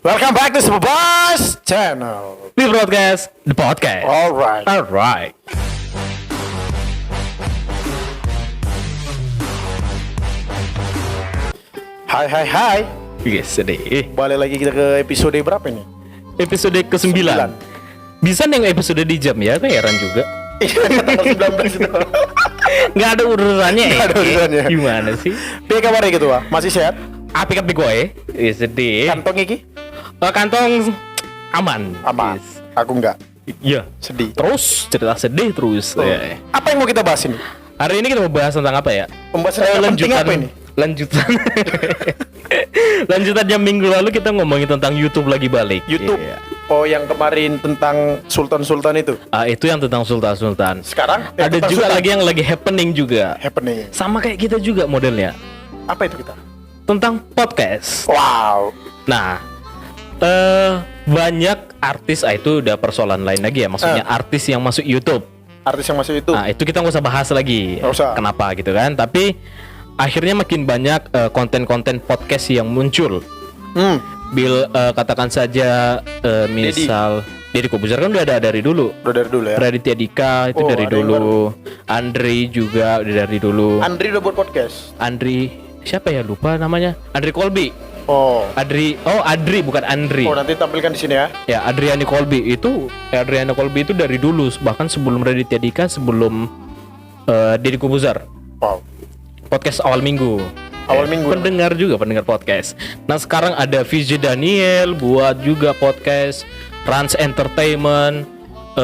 Welcome back to Sebebas Channel. We broadcast the podcast. Alright. Alright. Hai. Yes, sedih. Balik lagi kita ke episode berapa nih? Episode ke-9. Bisa nih episode di jam ya, heran juga. Iya, tanggal 19 itu. Nggak ada urusannya ya. Nggak ada urusannya. Gimana sih? Piye kabar gitu, Wah? Masih sehat? Apik gue. Iya, sedih. Kantong iki? Kantong aman. Aman. Yes. Aku enggak. Iya. Sedih. Terus cerita sedih terus. Oh. Ya. Apa yang mau kita bahas ini? Hari ini kita mau bahas tentang apa ya? Pembahasan yang penting apa ini? Lanjutan. Lanjutan yang minggu lalu kita ngomongin tentang YouTube lagi balik. YouTube. Iya. Oh, yang kemarin tentang Sultan-Sultan itu. Itu yang tentang Sultan-Sultan. Sekarang Ada tentang juga Sultan. lagi yang lagi happening juga. Happening. Sama kayak kita juga modelnya. Apa itu kita? Tentang podcast. Wow. Nah, banyak artis itu udah persoalan lain lagi ya. Maksudnya artis yang masuk YouTube. Artis yang masuk itu. Nah, itu kita nggak usah bahas lagi. Nggak usah. Kenapa gitu kan? Tapi akhirnya makin banyak konten-konten podcast yang muncul. Katakan saja misal Deddy Kobuzer kan udah ada dari dulu. Udah dari dulu ya. Raditya Dika itu Oh, dari ada yang dulu. Andri juga udah dari dulu. Andri udah buat podcast. Andri siapa ya, lupa namanya. Andri Colby. Oh. Adri bukan Andri. Oh, nanti tampilkan di sini ya. Ya, Adriani Colby itu dari dulu, bahkan sebelum Raditya Dika, sebelum Deddy Kobuzer. Wow. Podcast awal minggu. Awal minggu. Pendengar podcast. Nah, sekarang ada VJ Daniel buat juga podcast, Rans Entertainment,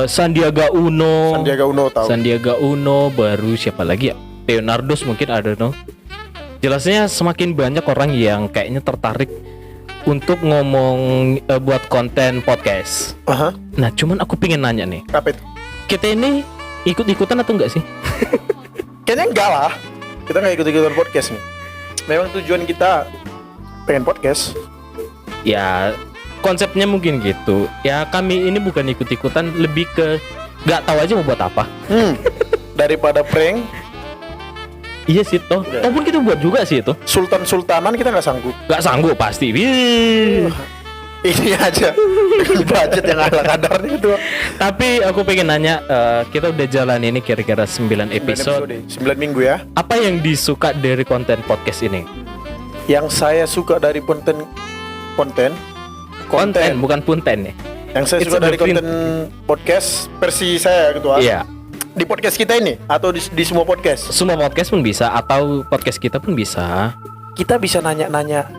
Sandiaga Uno, tahu. Sandiaga Uno, baru siapa lagi ya? Leonardos mungkin ada, no. Jelasnya semakin banyak orang yang kayaknya tertarik untuk ngomong buat konten podcast. Aha. Nah, cuman aku pengen nanya nih, Apa itu? kita ini ikut-ikutan atau enggak sih? Kayaknya enggak lah. Kita nggak ikut-ikutan podcast nih. Memang tujuan kita pengen podcast. Ya, konsepnya mungkin gitu. Ya, kami ini bukan ikut-ikutan, lebih ke nggak tahu aja mau buat apa. Daripada prank, Iya sih, toh pun kita buat juga sih itu. sultan-sultanan kita nggak sanggup. Nggak sanggup pasti. Wih. Ini aja dengan budget yang ala kadarnya itu. Tapi aku pengen nanya, kita udah jalan ini kira-kira 9 episode. 9 minggu ya. Apa yang disuka dari konten podcast ini? Yang saya suka dari konten Bukan punten ya. yang saya It's suka a dari different- konten podcast versi saya gitu. Iya. Di podcast kita ini atau di semua podcast. Semua podcast pun bisa, atau podcast kita pun bisa. Kita bisa nanya-nanya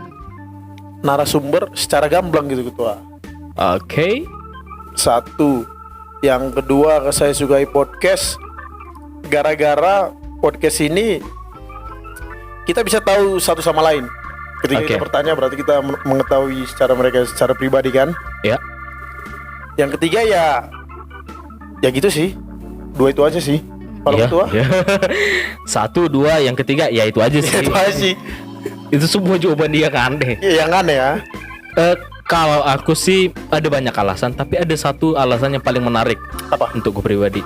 narasumber secara gamblang gitu ketua. Oke. Satu. Yang kedua, saya sukai podcast gara-gara podcast ini kita bisa tahu satu sama lain. Ketika Oke. kita bertanya berarti kita mengetahui secara mereka secara pribadi kan. Ya. Yang ketiga ya gitu sih. Dua itu aja sih. Kalau Iya, ketua iya. 1, 2, yang ketiga ya itu aja sih. itu aja sih. Itu sebuah jawaban dia kan aneh. Iya, yang aneh ya. Kalau aku sih ada banyak alasan, tapi ada satu alasan yang paling menarik Apa? untuk gue pribadi.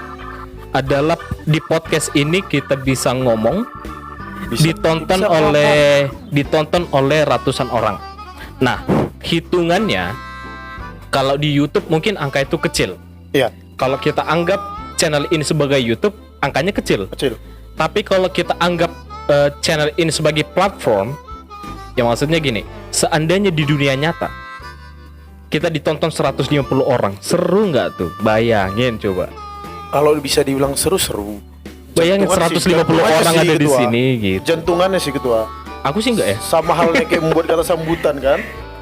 Adalah di podcast ini kita bisa ngomong, ditonton oleh ratusan orang. Nah, hitungannya kalau di YouTube mungkin angka itu kecil. Iya, Kalau kita anggap channel ini sebagai YouTube, angkanya kecil. kecil. Tapi kalau kita anggap channel ini sebagai platform, ya maksudnya gini, seandainya di dunia nyata kita ditonton 150 orang, seru nggak tuh? Bayangin coba. Kalau bisa dibilang seru-seru. Bayangin Jantungan 150 sih, jantungannya orang sih, ada di ketua. sini gitu. Jantungannya sih ketua. Aku sih enggak ya. Sama halnya kayak membuat kata sambutan kan.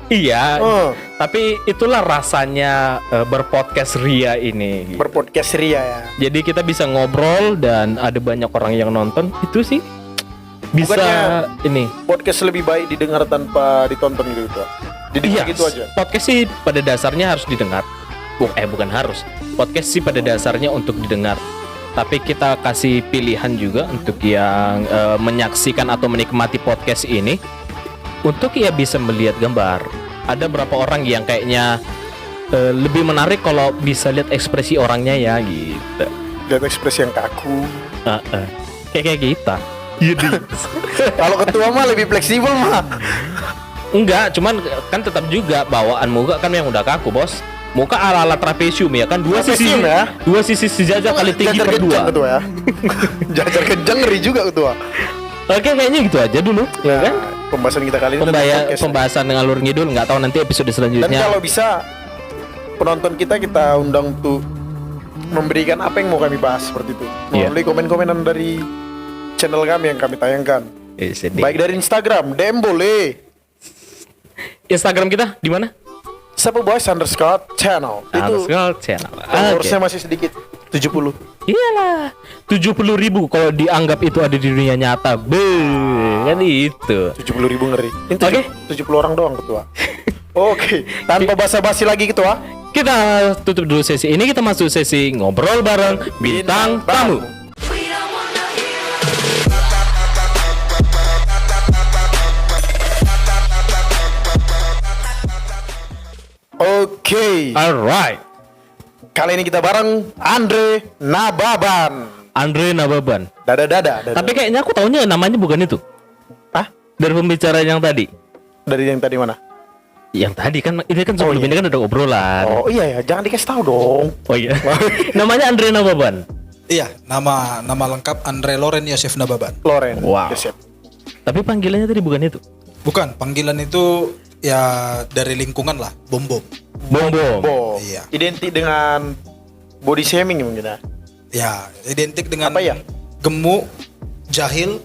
Iya. Oh. Tapi itulah rasanya berpodcast ria ini. Berpodcast ria ya. Jadi kita bisa ngobrol dan ada banyak orang yang nonton. Itu sih bisa Bukannya ini. Podcast lebih baik didengar tanpa ditonton gitu ketua. Didengar gitu aja. Podcast sih pada dasarnya harus didengar. Bukan harus. Podcast sih pada dasarnya untuk didengar. Tapi kita kasih pilihan juga untuk yang menyaksikan atau menikmati podcast ini, untuk ya bisa melihat gambar. Ada berapa orang yang kayaknya lebih menarik kalau bisa lihat ekspresi orangnya ya gitu. Lihat ekspresi yang kaku. Kayak kita. Kalau ketua mah lebih fleksibel mah. Enggak, cuman kan tetap juga bawaan muka kan yang udah kaku, Bos. Muka ala-ala trapesium ya kan, dua sisi Trapesium ya? dua sisi sejajar kali tinggi Jajar per kencang dua. ketua ya. Jajar kencang ngeri juga ketua. Oke, kayaknya gitu aja dulu, ya kan? Pembahasan kita kali ini tentang podcast. Pembahasan ngalur ngidul, nggak tahu nanti episode Dan selanjutnya. kalau bisa penonton kita undang untuk memberikan apa yang mau kami bahas seperti itu. Iya. Melalui komen-komenan dari channel kami yang kami tayangkan. Sedih. Baik dari Instagram, DM boleh. Instagram kita di mana? Sapu Boys _ channel. Itu Underscore channel. followersnya Oke. masih sedikit, 70. Iyalah, 70.000 kalau dianggap itu ada di dunia nyata. Kan itu. 70.000 ngeri. Ini Oke. 70 orang doang ketua. Oke, tanpa basa-basi lagi ketua. Kita tutup dulu sesi ini, kita masuk sesi ngobrol bareng bintang tamu. Oke, Alright, kali ini kita bareng Andre Nababan. Andre Nababan. Dada. Tapi kayaknya aku taunya namanya bukan itu. Hah? Dari pembicara yang tadi. Dari yang tadi mana? Yang tadi kan ini kan sebelum iya. ini kan ada obrolan. Oh iya ya, jangan dikasih tahu dong. Oh iya. Namanya Andre Nababan. Iya, nama lengkap Andre Loren Yosef Nababan. Loren. Wow. Yosef. Tapi panggilannya tadi bukan itu. Bukan, panggilan itu ya dari lingkungan lah, Bom. Bom. Bo. Iya. Identik dengan body shaming mungkin ya. Ya, identik dengan Apa ya? gemuk, jahil.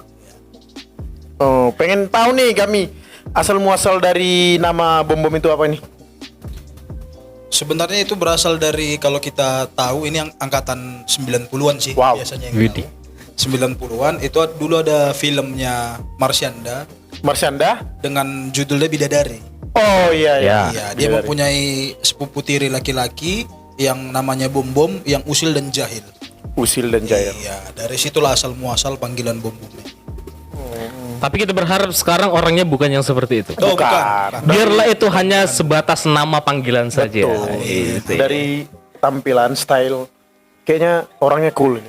Oh, pengen tahu nih kami asal muasal dari nama Bom itu apa ini? Sebenarnya itu berasal dari, kalau kita tahu ini yang angkatan 90-an sih Wow. biasanya yang Widih. tahu. 90-an itu dulu ada filmnya Marsyanda Marsyanda? dengan judulnya Bidadari. Oh iya Ya. Iya, dia mempunyai sepupu tiri laki-laki yang namanya Bom, yang usil dan jahil. Usil dan Jair. Iya, dari situlah asal muasal panggilan Bom. Tapi kita berharap sekarang orangnya bukan yang seperti itu. Oh, Bukan. bukan. Biarlah itu hanya sebatas nama panggilan saja. Betul. Itu. Dari tampilan, style, kayaknya orangnya cool ini.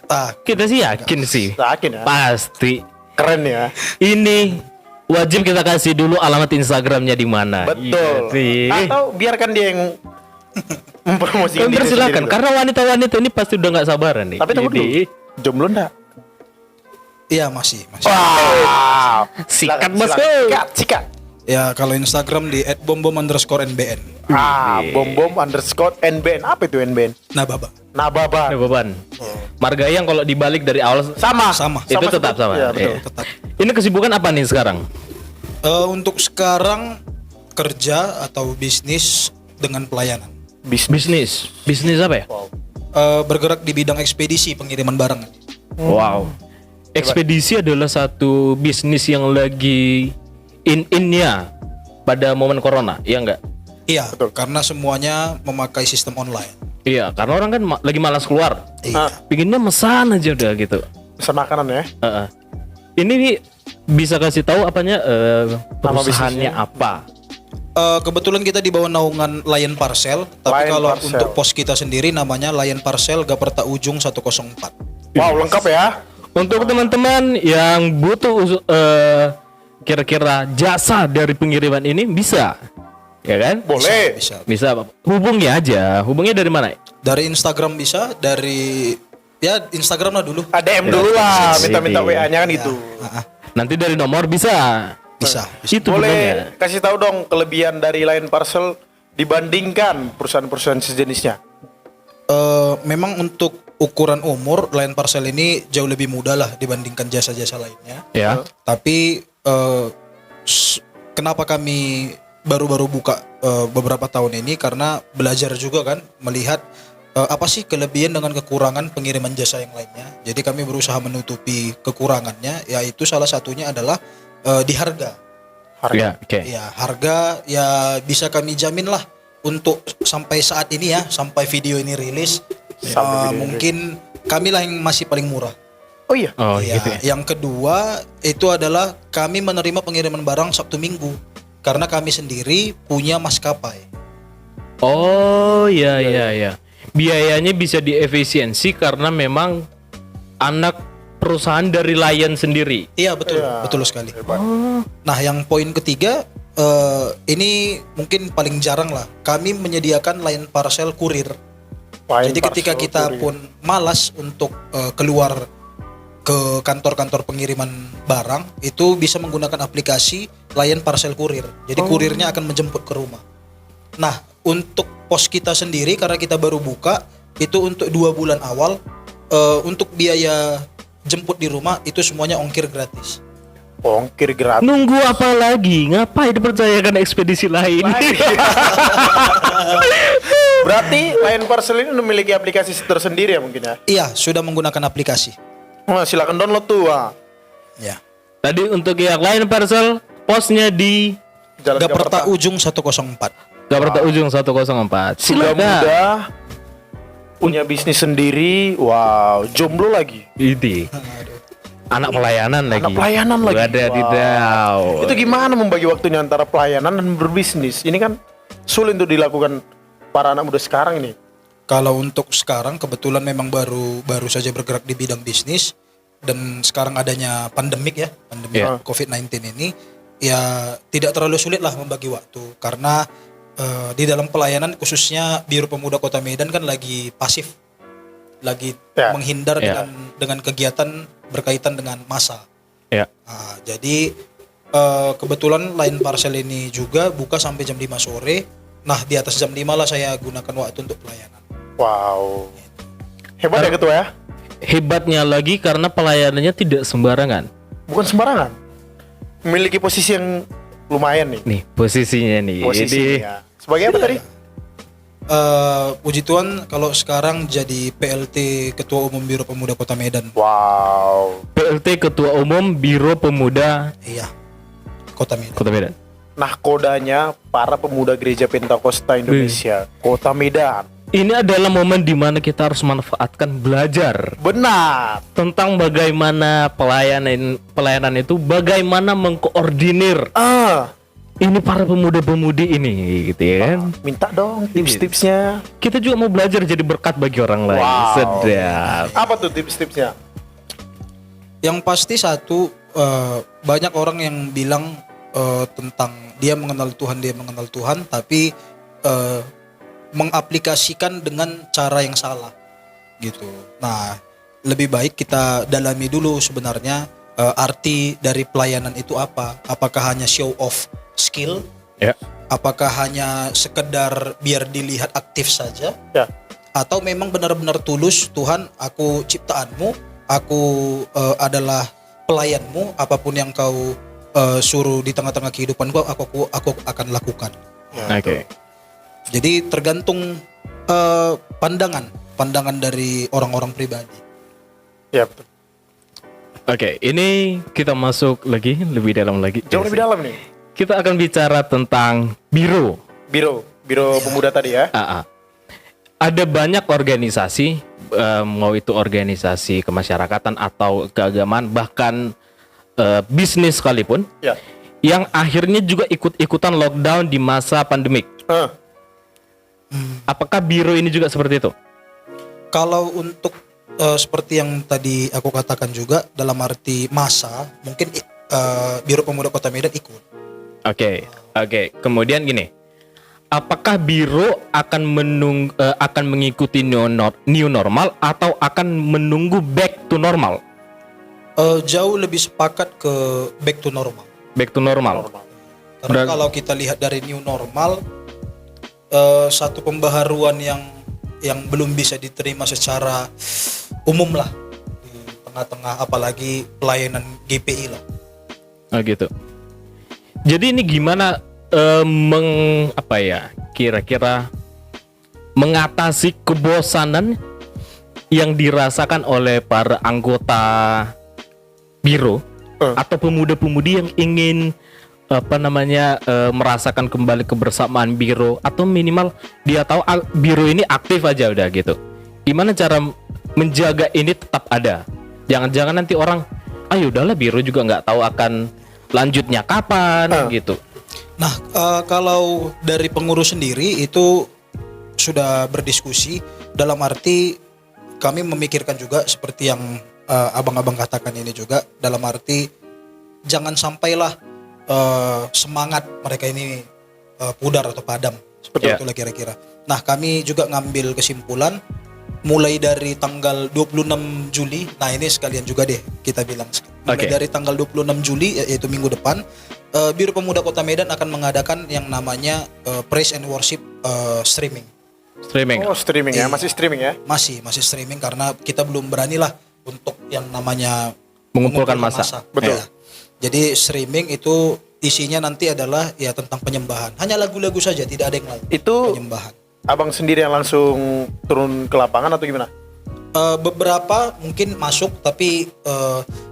Ah, Kita sih yakin sih. Yakin ya? Pasti. Keren ya. Ini wajib kita kasih dulu alamat Instagramnya di mana. Betul. Iya sih. Atau biarkan dia yang mempromosikan Kan diri persilakan, sendiri. karena wanita-wanita ini pasti udah nggak sabaran nih. Tapi tunggu dulu. Jadi, Jomblo enggak? iya masih. Wow. sikat Silakan, bosku. sikat. Ya kalau Instagram di @bom__nbn. Bom__NBN. Apa itu NBN? Nah, Baba. Nababan. Ada beban. Margayang kalau dibalik dari awal Sama. Sama. itu tetap sama. Iya, betul. Iya. Tetap. Ini kesibukan apa nih sekarang? Untuk sekarang kerja atau bisnis dengan pelayanan. Bisnis apa ya? Bergerak di bidang ekspedisi pengiriman barang. Wow. Ekspedisi adalah satu bisnis yang lagi in-innya pada momen corona, iya enggak? Iya, karena semuanya memakai sistem online. Iya, karena orang kan lagi malas keluar. Iya. Pinginnya mesan aja udah gitu. Pesan makanan ya. Heeh. Ini nih bisa kasih tahu apanya perusahaannya bisnisnya? apa? Kebetulan kita di bawah naungan Lion Parcel, tapi Lion kalau Parcel. untuk pos kita sendiri namanya Lion Parcel Gaperta Ujung 104. Wow, lengkap ya. Untuk teman-teman yang butuh kira-kira jasa dari pengiriman ini bisa, ya kan? Boleh. Bisa. Hubungi aja. Hubungnya dari mana? Dari Instagram bisa, dari ya Instagram lah dulu. ADM dulu lah, minta-minta Iya. WA-nya kan gitu. Nanti dari nomor bisa. Bisa. Itu Boleh hubungannya. kasih tahu dong kelebihan dari Lion Parcel dibandingkan perusahaan-perusahaan sejenisnya. Memang untuk ukuran umur Lion Parcel ini jauh lebih mudah lah dibandingkan jasa-jasa lainnya. Ya. Tapi kenapa kami baru-baru buka beberapa tahun ini, karena belajar juga kan, melihat apa sih kelebihan dengan kekurangan pengiriman jasa yang lainnya. Jadi kami berusaha menutupi kekurangannya, yaitu salah satunya adalah di harga. Ya, oke. Ya, harga ya bisa kami jamin lah untuk sampai saat ini ya, sampai video ini rilis, mungkin kami lah yang masih paling murah. Oh iya. Oh, Ya, gitu ya. yang kedua itu adalah kami menerima pengiriman barang Sabtu Minggu karena kami sendiri punya maskapai. Oh, iya. Biayanya bisa diefisiensi karena memang anak perusahaan dari Lion sendiri. Iya betul, betul sekali. Nah yang poin ketiga ini mungkin paling jarang lah. Kami menyediakan line parcel kurir. Line Jadi ketika parcel kita kurir. pun malas untuk keluar ke kantor-kantor pengiriman barang, itu bisa menggunakan aplikasi layan parcel kurir. Jadi kurirnya akan menjemput ke rumah. Nah, untuk pos kita sendiri karena kita baru buka, itu untuk 2 bulan awal untuk biaya jemput di rumah itu semuanya ongkir gratis. Ongkir gratis. Nunggu apa lagi? Ngapain dipercayakan ekspedisi lain? Berarti Line Parcel ini memiliki aplikasi tersendiri ya mungkin ya? Iya, sudah menggunakan aplikasi. Wah, silakan download tuh. Wah. Ya. Tadi untuk yang lain parcel, posnya di Jalan Gaperta Ujung 104. Gaperta Ujung 104. Sudah Silakan. muda, punya bisnis sendiri. Wow, jomblo lagi. Ini anak pelayanan lagi. Anak pelayanan lagi. Wadaw. Itu gimana membagi waktunya antara pelayanan dan berbisnis? Ini kan sulit untuk dilakukan para anak muda sekarang ini. Kalau untuk sekarang kebetulan memang baru saja bergerak di bidang bisnis, dan sekarang adanya pandemik ya, pandemi COVID-19 ini, ya tidak terlalu sulit lah membagi waktu karena di dalam pelayanan khususnya Biro Pemuda Kota Medan kan lagi pasif, lagi menghindar dengan kegiatan berkaitan dengan massa. Ya. Nah, jadi kebetulan Line Parcel ini juga buka sampai jam 5 sore. Nah, di atas jam 5 lah saya gunakan waktu untuk pelayanan. Wow. Hebat ya ketua ya? Hebatnya lagi karena pelayanannya tidak sembarangan. Bukan sembarangan. Memiliki posisi yang lumayan nih. Nih posisinya nih. Posisinya. Sebagai apa tadi? Puji Tuhan kalau sekarang jadi PLT Ketua Umum Biro Pemuda Kota Medan. Wow. PLT Ketua Umum Biro Pemuda Iya. Kota Medan. Kota Medan. Nah, kodanya para pemuda Gereja Pentakosta Indonesia, Kota Medan. Ini adalah momen di mana kita harus manfaatkan belajar Benar. tentang bagaimana pelayanan itu, bagaimana mengkoordinir ini para pemuda-pemudi ini, gitu ya kan? Minta dong tips-tipsnya. Kita juga mau belajar jadi berkat bagi orang lain. Wow. Sedap. Apa tuh tips-tipsnya? Yang pasti satu, banyak orang yang bilang tentang dia mengenal Tuhan, tapi mengaplikasikan dengan cara yang salah gitu. Nah, lebih baik kita dalami dulu sebenarnya arti dari pelayanan itu apa? Apakah hanya show off skill? Ya. Apakah hanya sekedar biar dilihat aktif saja? Ya. Atau memang benar-benar tulus, Tuhan, aku ciptaanmu, aku adalah pelayanmu, apapun yang kau suruh di tengah-tengah kehidupanku, aku akan lakukan. Oke. Jadi tergantung pandangan dari orang-orang pribadi. Ya, betul. Oke, ini kita masuk lagi lebih dalam lagi. Jauh lebih dalam nih. Kita akan bicara tentang biro. Biro pemuda tadi ya. Ada banyak organisasi, mau itu organisasi kemasyarakatan atau keagamaan, bahkan bisnis sekalipun, yang akhirnya juga ikut-ikutan lockdown di masa pandemik. Apakah biro ini juga seperti itu? Kalau untuk seperti yang tadi aku katakan juga, dalam arti masa, mungkin Biro Pemuda Kota Medan ikut. Oke. Kemudian gini, apakah biro akan mengikuti new normal atau akan menunggu back to normal? Jauh lebih sepakat ke back to normal. Back to normal. Karena kalau kita lihat dari new normal, satu pembaharuan yang belum bisa diterima secara umum lah di tengah-tengah, apalagi pelayanan GPI lah. Oh gitu. Jadi ini gimana kira-kira mengatasi kebosanan yang dirasakan oleh para anggota biro atau pemuda-pemudi yang ingin merasakan kembali kebersamaan biro, atau minimal dia tahu biro ini aktif aja udah gitu. Gimana cara menjaga ini tetap ada? Jangan-jangan nanti orang, udahlah biro juga nggak tahu akan lanjutnya kapan gitu. Nah, kalau dari pengurus sendiri itu sudah berdiskusi, dalam arti kami memikirkan juga seperti yang abang-abang katakan ini juga, dalam arti jangan sampailah semangat mereka ini pudar atau padam. Seperti Ya. itulah kira-kira. Nah, kami juga ngambil kesimpulan mulai dari tanggal 26 Juli. Nah, ini sekalian juga deh kita bilang. Mulai Oke. dari tanggal 26 Juli yaitu minggu depan, Biro Pemuda Kota Medan akan mengadakan yang namanya Praise and Worship streaming. Streaming. Oh, streaming ya, Iya. masih streaming ya. Masih streaming karena kita belum beranilah untuk yang namanya Mengumpulkan massa. Betul. Ya. Jadi streaming itu isinya nanti adalah ya tentang penyembahan. Hanya lagu-lagu saja, tidak ada yang lain. Itu Penyembahan. abang sendiri yang langsung turun ke lapangan atau gimana? Beberapa mungkin masuk, tapi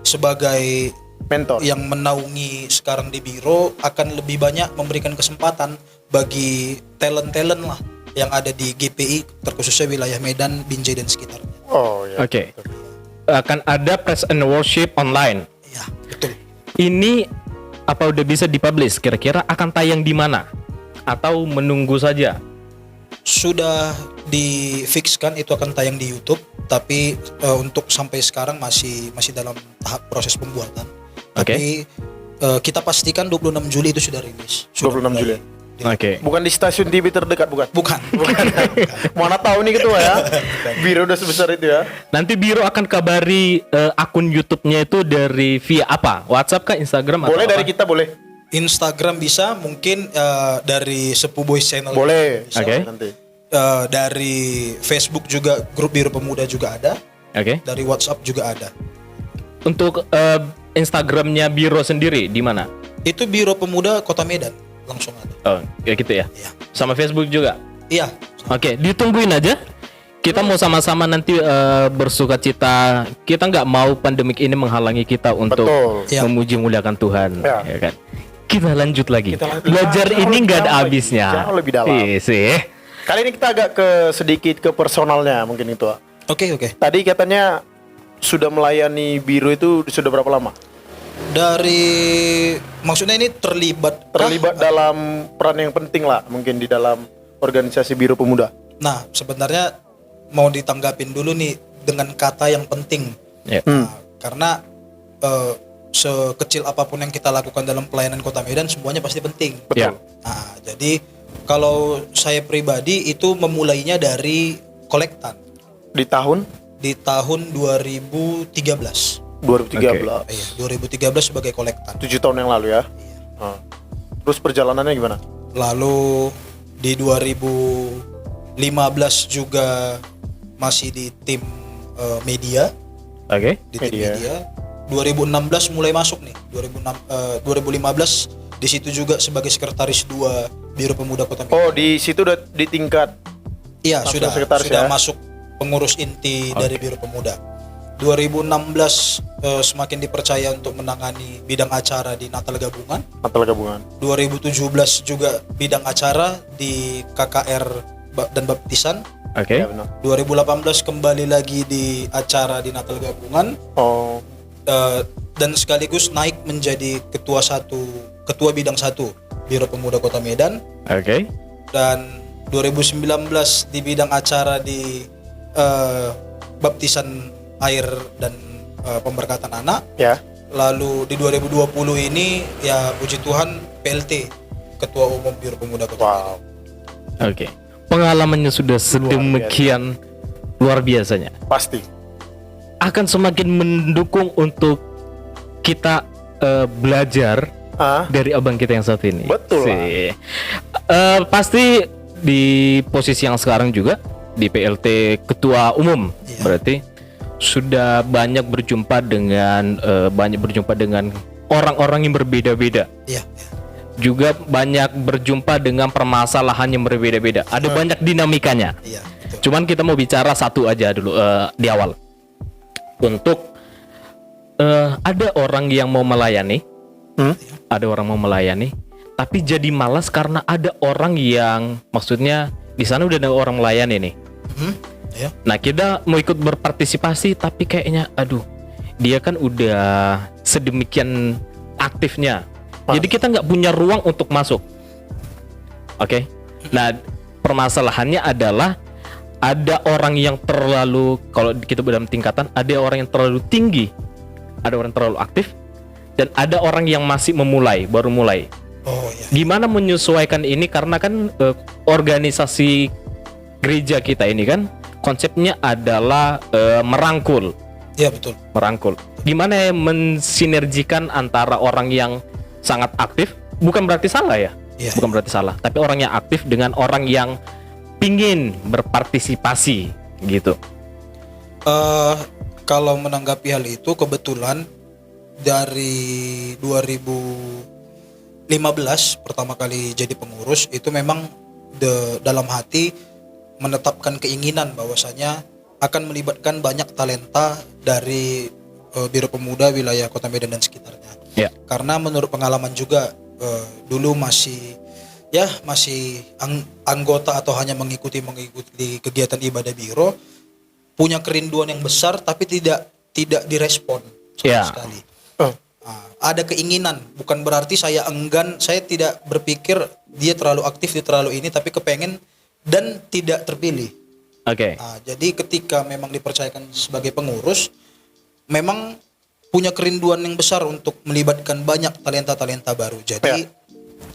sebagai Mentor. yang menaungi sekarang di biro akan lebih banyak memberikan kesempatan bagi talent-talent lah yang ada di GPI, terkhususnya wilayah Medan, Binjai dan sekitarnya. Oh ya. Oke. Akan ada Praise and Worship online. Ya, betul. Ini apa udah bisa dipublish? Kira-kira akan tayang di mana? Atau menunggu saja? Sudah difikskan itu akan tayang di YouTube, tapi untuk sampai sekarang masih dalam tahap proses pembuatan. Oke. Tapi kita pastikan 26 Juli itu sudah rilis. 26 Juli. Oke. Bukan di stasiun TV terdekat, bukan? Bukan. Mana tahu nih ketua ya. Biro udah sebesar itu ya. Nanti biro akan kabari akun YouTube-nya itu dari via apa? WhatsApp kah, Instagram Boleh atau dari apa? kita boleh. Instagram bisa, mungkin dari Sepu Boys Channel Boleh. bisa. Oke. Nanti. Dari Facebook juga grup Biro Pemuda juga ada, Oke. dari WhatsApp juga ada. Untuk Instagramnya biro sendiri di mana? Itu Biro Pemuda Kota Medan langsung ada. Oh, kayak gitu ya. Iya. Sama Facebook juga. Iya. Oke, ditungguin aja. Kita mau sama-sama nanti bersuka cita. Kita nggak mau pandemik ini menghalangi kita untuk Betul. Ya. memuji muliakan Tuhan, Ya. ya kan? Kita lanjut lagi. Kita lanjut. Belajar Jauh ini lebih nggak ada dalam lagi. habisnya. Jauh lebih dalam. Iya sih. Kali ini kita agak sedikit ke personalnya mungkin itu. Oke. Tadi katanya sudah melayani biro itu sudah berapa lama? Maksudnya ini terlibat Dalam peran yang penting lah mungkin di dalam organisasi Biro Pemuda. Nah, sebenarnya mau ditanggapin dulu nih dengan kata yang penting. Ya. Nah, karena sekecil apapun yang kita lakukan dalam pelayanan Kota Medan semuanya pasti penting. Ya. Nah, jadi kalau saya pribadi itu memulainya dari kolektan Di tahun di tahun 2013. 2013. Iya, 2013 sebagai kolektan. 7 tahun yang lalu ya. Terus perjalanannya gimana? Lalu di 2015 juga masih di tim media, Oke. di tim Media. media. 2016 mulai masuk nih. 2015 di situ juga sebagai sekretaris 2 Biro Pemuda Kota Medan. Oh, di situ udah di tingkat Iya, langsung sudah sekretaris ya? masuk pengurus inti dari Biro Pemuda. 2016 semakin dipercaya untuk menangani bidang acara di Natal Gabungan. Natal Gabungan. 2017 juga bidang acara di KKR dan Baptisan. Oke. Ya benar. 2018 kembali lagi di acara di Natal Gabungan, Oh, dan sekaligus naik menjadi ketua bidang 1 Biro Pemuda Kota Medan. Oke. Dan 2019 di bidang acara di baptisan air dan pemberkatan anak. ya. Lalu di 2020 ini ya puji Tuhan PLT Ketua Umum Biro Pemuda Kota Medan. Wow. Oke. Pengalamannya sudah sedemikian luar biasanya. Pasti. Akan semakin mendukung untuk kita belajar dari abang kita yang satu ini. Betul lah. Sih. Pasti di posisi yang sekarang juga di PLT Ketua Umum, Iya. berarti sudah banyak berjumpa dengan orang-orang yang berbeda-beda. Iya. Juga banyak berjumpa dengan permasalahan yang berbeda-beda. Ada banyak dinamikanya. Iya, betul. Cuman kita mau bicara satu aja dulu di awal. Untuk ada orang yang mau melayani, tapi jadi malas karena ada orang yang maksudnya di sana udah ada orang melayani nih. Iya. Nah kita mau ikut berpartisipasi tapi kayaknya aduh dia kan udah sedemikian aktifnya. Jadi kita nggak punya ruang untuk masuk. Oke. Nah permasalahannya adalah ada orang yang terlalu, kalau kita dalam tingkatan, ada orang yang terlalu tinggi, ada orang yang terlalu aktif, dan ada orang yang masih baru mulai. Oh iya. Gimana menyesuaikan ini, karena kan organisasi gereja kita ini kan konsepnya adalah merangkul. Iya betul. Merangkul. Gimana ya mensinergikan antara orang yang sangat aktif, bukan berarti salah ya, Iya. bukan berarti salah, tapi orang yang aktif dengan orang yang pingin berpartisipasi gitu. Kalau menanggapi hal itu, kebetulan dari 2015 pertama kali jadi pengurus itu memang dalam hati menetapkan keinginan bahwasanya akan melibatkan banyak talenta dari Biro Pemuda wilayah Kota Medan dan sekitarnya. Ya. Karena menurut pengalaman juga dulu masih anggota atau hanya mengikuti kegiatan ibadah biro, punya kerinduan yang besar tapi tidak direspon sama Ya. sekali. Ada keinginan, bukan berarti saya enggan, saya tidak berpikir dia terlalu aktif, dia terlalu ini, tapi kepengen dan tidak terpilih. Oke. Jadi ketika memang dipercayakan sebagai pengurus, memang punya kerinduan yang besar untuk melibatkan banyak talenta-talenta baru. Jadi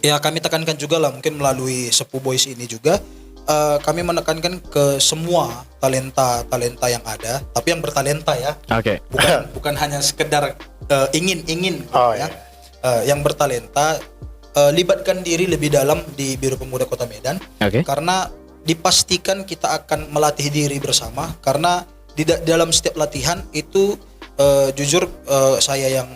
ya kami tekankan juga lah, mungkin melalui Sepu Boys ini juga kami menekankan ke semua talenta yang ada, tapi yang bertalenta ya, Oke. bukan hanya sekedar ingin Oh, ya. Yang bertalenta libatkan diri lebih dalam di Biro Pemuda Kota Medan. Oke. Karena dipastikan kita akan melatih diri bersama, karena di dalam setiap latihan itu jujur saya yang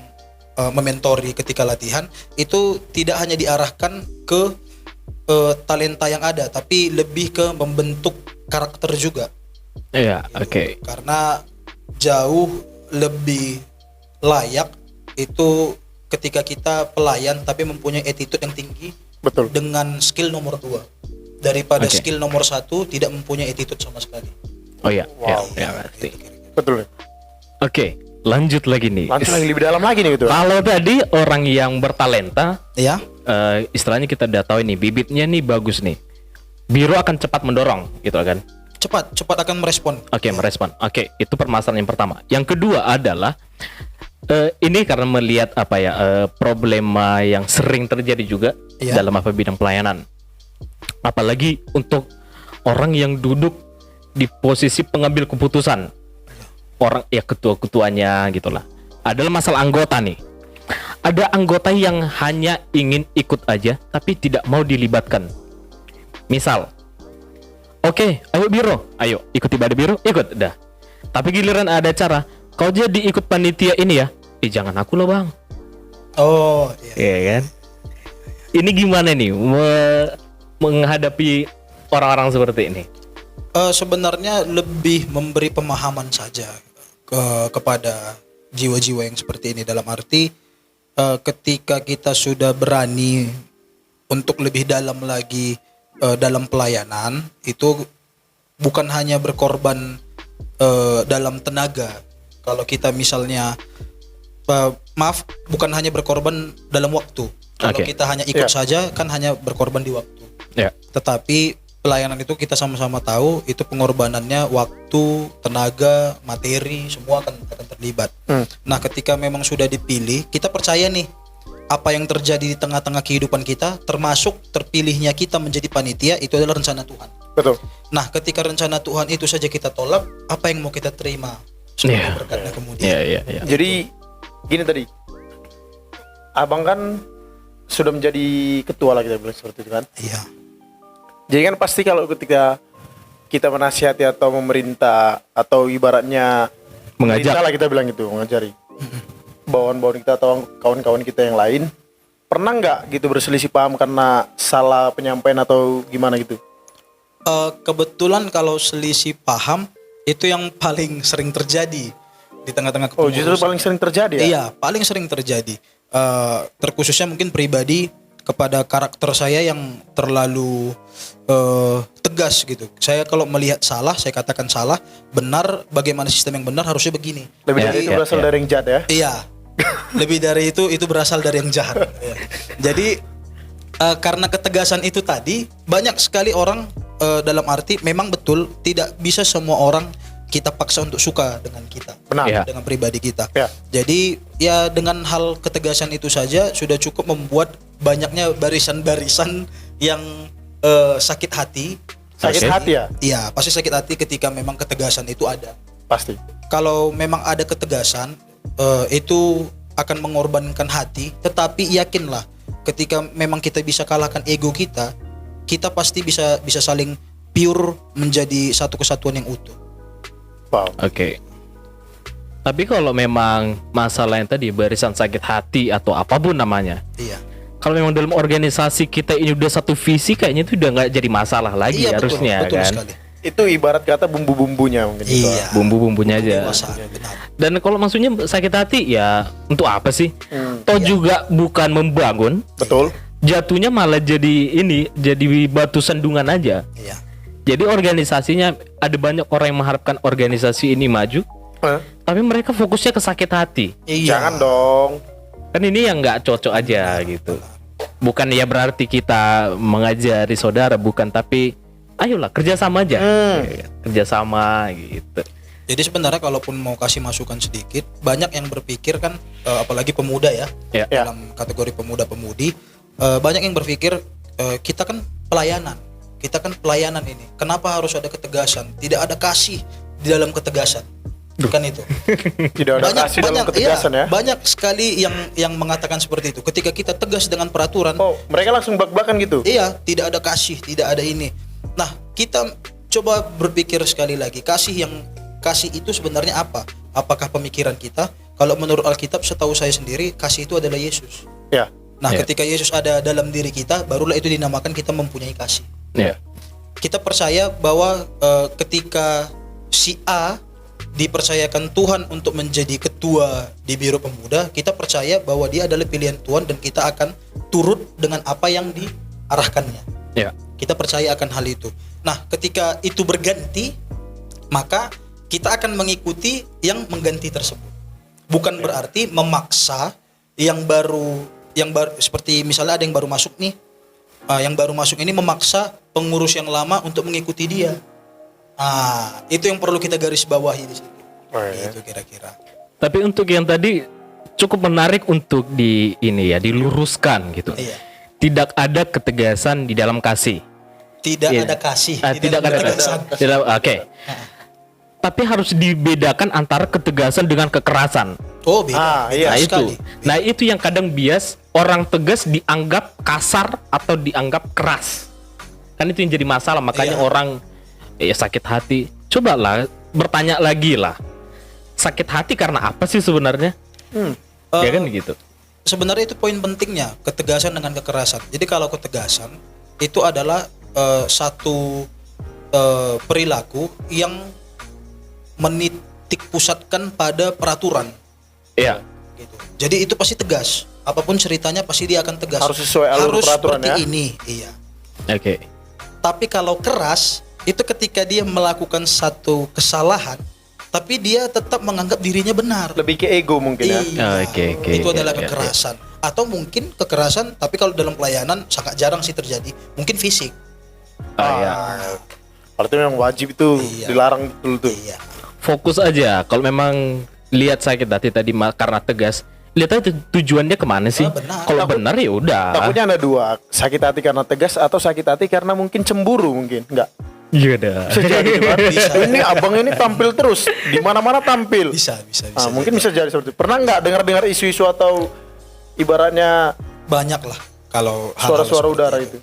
mementori ketika latihan itu tidak hanya diarahkan ke talenta yang ada, tapi lebih ke membentuk karakter juga. Iya, Gitu. oke. Karena jauh lebih layak itu ketika kita pelayan tapi mempunyai attitude yang tinggi Betul. dengan skill nomor 2 daripada Oke. skill nomor 1 tidak mempunyai attitude sama sekali. Oh iya, Wow. ya berarti. Gitu kira-kira. Betul. Oke, lanjut lagi nih. Langsung lagi lebih dalam lagi nih gitu. Kalau tadi orang yang bertalenta, Ya, istilahnya kita udah tahu nih bibitnya nih bagus nih. Biro akan cepat mendorong gitu kan. cepat akan merespon. Oke, merespon. Oke, itu permasalahan yang pertama. Yang kedua adalah ini karena melihat apa ya problema yang sering terjadi juga Iya. dalam bidang pelayanan. Apalagi untuk orang yang duduk di posisi pengambil keputusan, orang ya ketua-ketuanya gitulah. Adalah masalah anggota nih. Ada anggota yang hanya ingin ikut aja tapi tidak mau dilibatkan. Misal, oke, ayo biro, ayo ikut ibadah biro, ikut dah. Tapi giliran ada acara, kau jadi ikut panitia ini ya? Jangan aku loh bang. Oh, iya. Iya kan? Ini gimana nih menghadapi orang-orang seperti ini? Sebenarnya lebih memberi pemahaman saja kepada jiwa-jiwa yang seperti ini, dalam arti ketika kita sudah berani untuk lebih dalam lagi dalam pelayanan, itu bukan hanya berkorban dalam tenaga. Kalau kita misalnya bukan hanya berkorban dalam waktu. Kalau Oke. kita hanya ikut Ya. saja kan hanya berkorban di waktu. Ya. Tetapi pelayanan itu kita sama-sama tahu itu pengorbanannya waktu, tenaga, materi, semua akan terlibat. Nah, ketika memang sudah dipilih, kita percaya nih apa yang terjadi di tengah-tengah kehidupan kita, termasuk terpilihnya kita menjadi panitia, itu adalah rencana Tuhan. Betul. Nah, ketika rencana Tuhan itu saja kita tolak, apa yang mau kita terima sebagai Iya. berkatnya kemudian? Iya. Jadi gini tadi, abang kan sudah menjadi ketua lah kita bilang seperti itu kan. Iya. Jadi kan pasti kalau ketika kita menasihati atau memerintah atau ibaratnya Mengajak. memerintah lah kita bilang itu, mengajari bawahan-bawahan kita atau kawan-kawan kita yang lain, pernah nggak gitu berselisih paham karena salah penyampaian atau gimana gitu? Kebetulan kalau selisih paham itu yang paling sering terjadi di tengah-tengah Oh, justru kepengurusan. paling sering terjadi ya? Iya, paling sering terjadi. Terkhususnya mungkin pribadi kepada karakter saya yang terlalu tegas gitu. Saya kalau melihat salah, saya katakan salah. Benar, bagaimana sistem yang benar harusnya begini. Lebih Ya, dari itu ya, berasal ya. dari yang jahat ya? Iya. Lebih dari itu berasal dari yang jahat. Ya. Jadi karena ketegasan itu tadi, banyak sekali orang dalam arti memang betul tidak bisa semua orang kita paksa untuk suka dengan kita, Benar. Iya. dengan pribadi kita. Ya. Jadi ya dengan hal ketegasan itu saja sudah cukup membuat banyaknya barisan-barisan yang sakit hati. Sakit Oke. hati ya, Iya, pasti sakit hati ketika memang ketegasan itu ada. pasti. Kalau memang ada ketegasan, itu akan mengorbankan hati. Tetapi yakinlah, ketika memang kita bisa kalahkan ego kita, kita pasti bisa saling pure menjadi satu kesatuan yang utuh. Wow. Oke. Tapi kalau memang masalah yang tadi barisan sakit hati atau apapun namanya, Iya. kalau memang dalam organisasi kita ini udah satu visi, kayaknya itu udah nggak jadi masalah lagi Iya, harusnya betul kan. sekali. Itu ibarat kata bumbu-bumbunya mungkin. itu. Iya. Bumbu-bumbunya aja. Dewasa, benar. Dan kalau maksudnya sakit hati ya untuk apa sih? Toh Iya. juga bukan membangun, Betul. jatuhnya malah jadi batu sandungan aja. Iya. Jadi organisasinya ada banyak orang yang mengharapkan organisasi ini maju, Eh, tapi mereka fokusnya ke sakit hati. Iya. Jangan dong. Kan ini yang nggak cocok aja gitu. Bukan ya berarti kita mengajari saudara, bukan, tapi ayolah kerjasama aja. Kerjasama gitu. Jadi sebenarnya kalaupun mau kasih masukan sedikit, banyak yang berpikir kan, apalagi pemuda ya, Ya. Ya. dalam kategori pemuda-pemudi, banyak yang berpikir kita kan pelayanan ini. Kenapa harus ada ketegasan? Tidak ada kasih di dalam ketegasan. Kan itu. Tidak ada kasih dalam ketegasan iya, ya. banyak sekali yang mengatakan seperti itu. Ketika kita tegas dengan peraturan, Oh, mereka langsung bak-bakan gitu. iya, tidak ada kasih, tidak ada ini. Nah, kita coba berpikir sekali lagi, kasih itu sebenarnya apa? Apakah pemikiran kita? Kalau menurut Alkitab, setahu saya sendiri, kasih itu adalah Yesus. Ya. Nah, Ya. ketika Yesus ada dalam diri kita, barulah itu dinamakan kita mempunyai kasih. Ya. Kita percaya bahwa ketika si A dipercayakan Tuhan untuk menjadi ketua di Biro Pemuda, kita percaya bahwa dia adalah pilihan Tuhan dan kita akan turut dengan apa yang diarahkannya. Ya. Kita percaya akan hal itu. Nah, ketika itu berganti, maka kita akan mengikuti yang mengganti tersebut. Bukan berarti memaksa yang baru seperti misalnya ada yang baru masuk nih. Yang baru masuk ini memaksa pengurus yang lama untuk mengikuti dia. Itu yang perlu kita garis bawahi di situ. Oh, iya. Itu kira-kira. Tapi untuk yang tadi cukup menarik untuk diluruskan gitu. Iya. Tidak ada ketegasan di dalam kasih. Tidak Iya. ada kasih. Tidak ada ketegasan. ketegasan. Oke. Tapi harus dibedakan antara ketegasan dengan kekerasan. Oh, beda. Iya. Nah sekali. Nah itu yang kadang bias orang tegas dianggap kasar atau dianggap keras. Kan itu yang jadi masalah. Makanya Iya. orang sakit hati. Cobalah bertanya lagi lah. Sakit hati karena apa sih sebenarnya? Ya kan gitu. Sebenarnya itu poin pentingnya, ketegasan dengan kekerasan. Jadi kalau ketegasan itu adalah satu perilaku yang menitik pusatkan pada peraturan. Iya. Gitu. Jadi itu pasti tegas. Apapun ceritanya pasti dia akan tegas. Harus sesuai alur peraturan seperti ya. ini, iya. Oke. Tapi kalau keras itu ketika dia melakukan satu kesalahan, tapi dia tetap menganggap dirinya benar. Lebih ke ego mungkin ya. Iya, Oke. itu adalah Iya, iya, kekerasan. Atau mungkin kekerasan, tapi kalau dalam pelayanan sangat jarang sih terjadi. Mungkin fisik. Iya. Berarti memang wajib itu Iya. dilarang betul tuh. Iya. Fokus aja. Kalau memang lihat sakit hati tadi karena tegas, lihat aja tujuannya kemana sih. Benar. Kalau benar ya udah. Takutnya ada dua, sakit hati karena tegas atau sakit hati karena mungkin cemburu mungkin. Enggak. Iya dah. Bisa jadi kan? Bisa. Ini abang ini tampil terus di mana-mana tampil. Bisa. Mungkin bisa jadi seperti itu. Pernah nggak dengar isu-isu atau ibaratnya Banyak lah kalau hal-hal suara-suara seperti udara itu?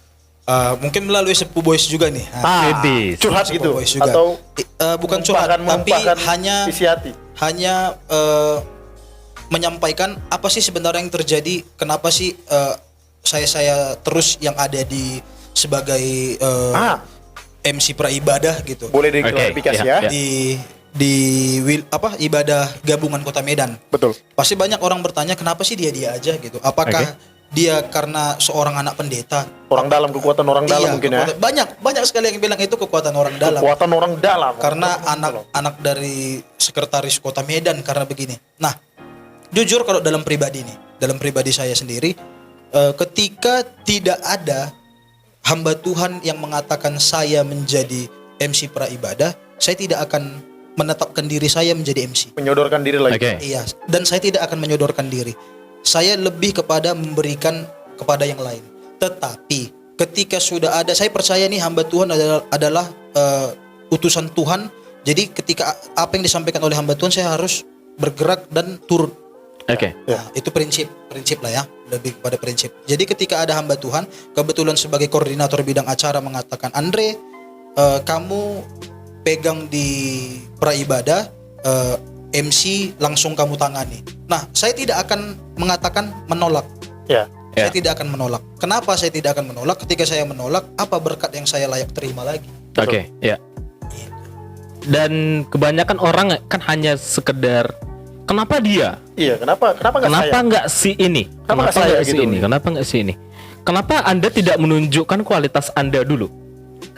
Mungkin melalui Sepuh Boys juga nih. Widih. Curhat Sepuh gitu Boys juga. atau Bukan curhat, tapi menumpahkan hanya isi hati. menyampaikan apa sih sebenarnya yang terjadi, kenapa sih saya terus yang ada di sebagai MC praibadah gitu. Boleh Oke, diklarifikasi iya, ya. iya. Di ibadah gabungan Kota Medan. Betul. Pasti banyak orang bertanya kenapa sih dia aja gitu. Apakah dia karena seorang anak pendeta? Orang dalam, kekuatan orang dalam Iya, mungkin ya. banyak sekali yang bilang itu kekuatan orang dalam. Kekuatan orang dalam. Karena anak dari sekretaris Kota Medan karena begini. Nah, jujur kalau dalam pribadi saya sendiri, ketika tidak ada hamba Tuhan yang mengatakan saya menjadi MC praibadah, saya tidak akan menetapkan diri saya menjadi MC. Menyodorkan diri lagi. Oke. Iya, dan saya tidak akan menyodorkan diri. Saya lebih kepada memberikan kepada yang lain. Tetapi ketika sudah ada, saya percaya nih hamba Tuhan adalah utusan Tuhan. Jadi ketika apa yang disampaikan oleh hamba Tuhan, saya harus bergerak dan turut. Oke. Nah, itu prinsip lah ya, lebih kepada prinsip. Jadi ketika ada hamba Tuhan, kebetulan sebagai koordinator bidang acara mengatakan, Andre, kamu pegang di praibadah, MC langsung kamu tangani. Nah, saya tidak akan mengatakan menolak. Ya. Saya tidak akan menolak. Kenapa saya tidak akan menolak? Ketika saya menolak, apa berkat yang saya layak terima lagi? Oke, ya. Dan kebanyakan orang kan hanya sekedar kenapa dia? Iya, kenapa nggak Kenapa saya? nggak si ini? Kenapa nggak saya nggak si gitu? ini? Kenapa nggak si ini? Kenapa Anda tidak menunjukkan kualitas Anda dulu?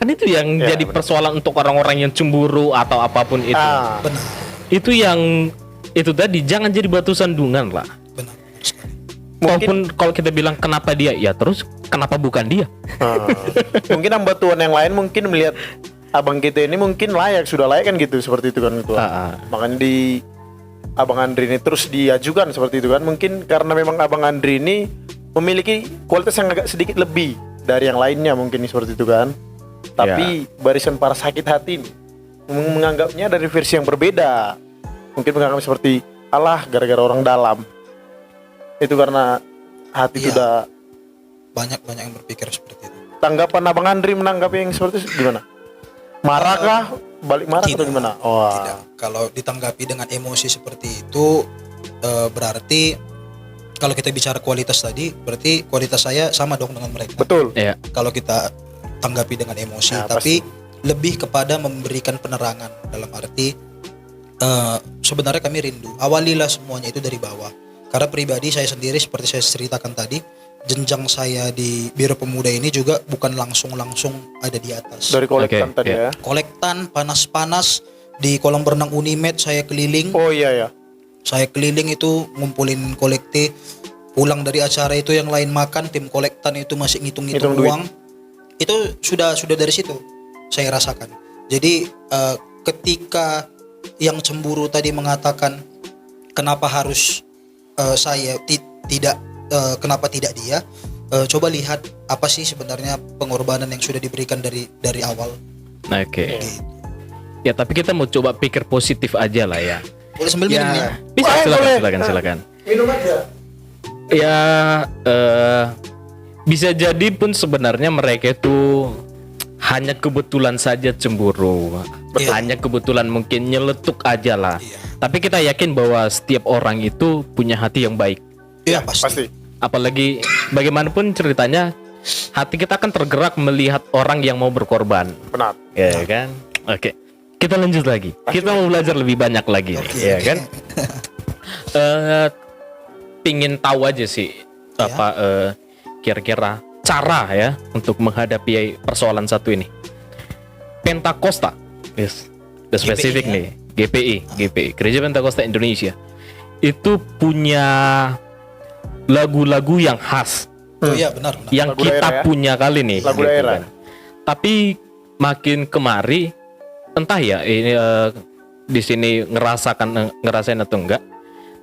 Kan itu yang Ya, jadi benar. persoalan untuk orang-orang yang cemburu atau apapun itu. Ah, Benar, Itu yang itu tadi, jangan jadi batu sandungan lah. benar sekali. Walaupun kalau kita bilang kenapa dia, ya terus kenapa bukan dia? ah. Mungkin hamba Tuhan yang lain mungkin melihat abang kita ini mungkin sudah layak kan gitu, seperti itu kan Tuhan. Makanya di Abang Andri ini terus diajukan seperti itu kan. Mungkin karena memang Abang Andri ini memiliki kualitas yang agak sedikit lebih dari yang lainnya mungkin seperti itu kan. Tapi barisan para sakit hati ini menganggapnya dari versi yang berbeda. Mungkin menganggap seperti Allah gara-gara orang dalam. Itu karena hati Iya. sudah. Banyak yang berpikir seperti itu. Tanggapan Abang Andri menanggapi yang seperti itu gimana? Marah kah? Balik marah atau Tidak. gimana? Oh, Tidak. Kalau ditanggapi dengan emosi seperti itu, berarti kalau kita bicara kualitas tadi, berarti kualitas saya sama dong dengan mereka. betul. Ya, Kalau kita tanggapi dengan emosi, Ya, tapi lebih kepada memberikan penerangan dalam arti sebenarnya kami rindu. Awalilah semuanya itu dari bawah. Karena pribadi saya sendiri seperti saya ceritakan tadi, jenjang saya di Biro Pemuda ini juga bukan langsung ada di atas. Dari kolektan Oke, tadi ya. ya. Kolektan panas-panas di kolam renang Unimed saya keliling. Oh iya ya. Saya keliling itu ngumpulin kolekte. Pulang dari acara itu yang lain makan, tim kolektan itu masih ngitung-ngitung Ngitung duit. uang. Itu sudah dari situ saya rasakan. Jadi ketika yang cemburu tadi mengatakan kenapa harus saya tidak kenapa tidak dia, coba lihat apa sih sebenarnya pengorbanan yang sudah diberikan dari awal. oke. Gitu. Ya, tapi kita mau coba pikir positif aja lah ya. Boleh sambil minum ya? Bisa, Wah, boleh. silakan. Minum aja. Ya, bisa jadi pun sebenarnya mereka itu hanya kebetulan saja cemburu. Iya. Hanya kebetulan mungkin nyeletuk aja lah. Iya. Tapi kita yakin bahwa setiap orang itu punya hati yang baik. Iya pasti. Pasti. Apalagi bagaimanapun ceritanya, hati kita akan tergerak melihat orang yang mau berkorban. Benar. Ya kan? Oke. Kita lanjut lagi. Kita mau belajar lebih banyak lagi nih, ya kan? Pingin tahu aja sih apa kira-kira cara ya untuk menghadapi persoalan satu ini. Pentakosta, yes, the specific GPI, ya? nih, GPI, Gereja Pentakosta Indonesia itu punya lagu-lagu yang khas, Oh iya benar. yang Lagu kita daerah ya? punya kali nih. Lagu daerah. Tapi makin kemari, entah ya ini di sini ngerasain atau enggak.